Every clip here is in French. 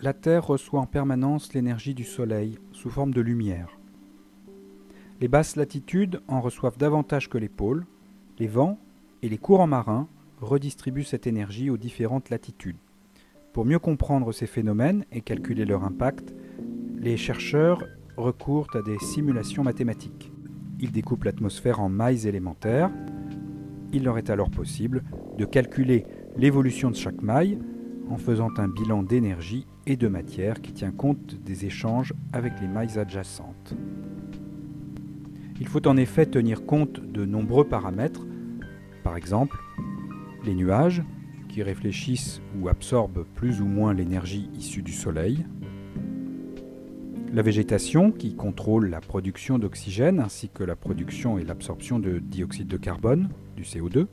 la Terre reçoit en permanence l'énergie du Soleil sous forme de lumière. Les basses latitudes en reçoivent davantage que les pôles. Les vents et les courants marins redistribuent cette énergie aux différentes latitudes. Pour mieux comprendre ces phénomènes et calculer leur impact, les chercheurs recourent à des simulations mathématiques. Ils découpent l'atmosphère en mailles élémentaires. Il leur est alors possible de calculer l'évolution de chaque maille en faisant un bilan d'énergie et de matière qui tient compte des échanges avec les mailles adjacentes. Il faut en effet tenir compte de nombreux paramètres, par exemple les nuages qui réfléchissent ou absorbent plus ou moins l'énergie issue du Soleil, la végétation qui contrôle la production d'oxygène ainsi que la production et l'absorption de dioxyde de carbone, du CO2,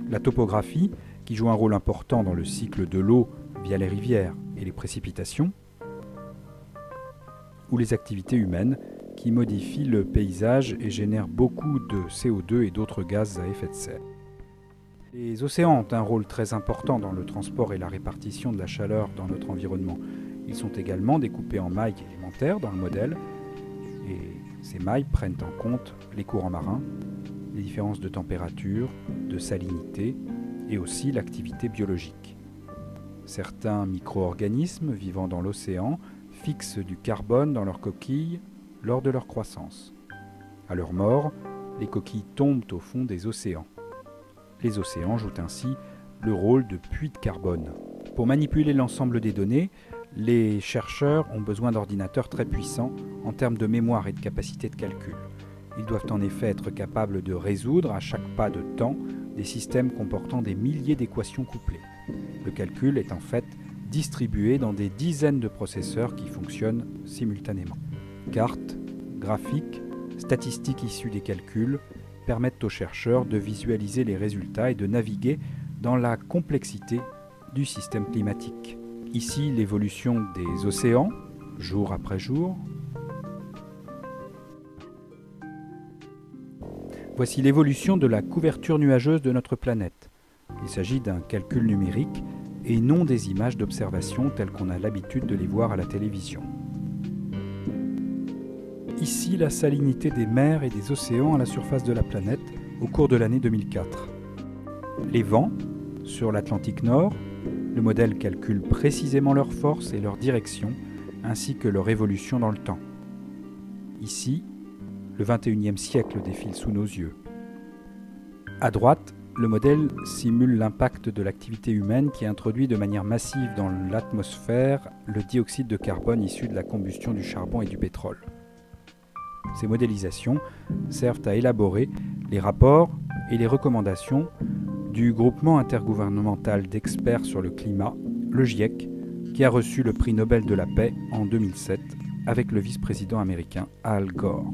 la topographie qui joue un rôle important dans le cycle de l'eau via les rivières et les précipitations, ou les activités humaines qui modifient le paysage et génèrent beaucoup de CO2 et d'autres gaz à effet de serre. Les océans ont un rôle très important dans le transport et la répartition de la chaleur dans notre environnement. Ils sont également découpés en mailles élémentaires dans le modèle, et ces mailles prennent en compte les courants marins, les différences de température, de salinité et aussi l'activité biologique. Certains micro-organismes vivant dans l'océan fixent du carbone dans leurs coquilles lors de leur croissance. À leur mort, les coquilles tombent au fond des océans. Les océans jouent ainsi le rôle de puits de carbone. Pour manipuler l'ensemble des données, les chercheurs ont besoin d'ordinateurs très puissants en termes de mémoire et de capacité de calcul. Ils doivent en effet être capables de résoudre à chaque pas de temps des systèmes comportant des milliers d'équations couplées. Le calcul est en fait distribué dans des dizaines de processeurs qui fonctionnent simultanément. Cartes, graphiques, statistiques issues des calculs permettent aux chercheurs de visualiser les résultats et de naviguer dans la complexité du système climatique. Ici, l'évolution des océans, jour après jour. Voici l'évolution de la couverture nuageuse de notre planète. Il s'agit d'un calcul numérique et non des images d'observation telles qu'on a l'habitude de les voir à la télévision. Ici, la salinité des mers et des océans à la surface de la planète au cours de l'année 2004. Les vents sur l'Atlantique Nord. Le modèle calcule précisément leur force et leur direction, ainsi que leur évolution dans le temps. Ici, le XXIe siècle défile sous nos yeux. À droite, le modèle simule l'impact de l'activité humaine qui introduit de manière massive dans l'atmosphère le dioxyde de carbone issu de la combustion du charbon et du pétrole. Ces modélisations servent à élaborer les rapports et les recommandations du groupement intergouvernemental d'experts sur le climat, le GIEC, qui a reçu le prix Nobel de la paix en 2007 avec le vice-président américain Al Gore.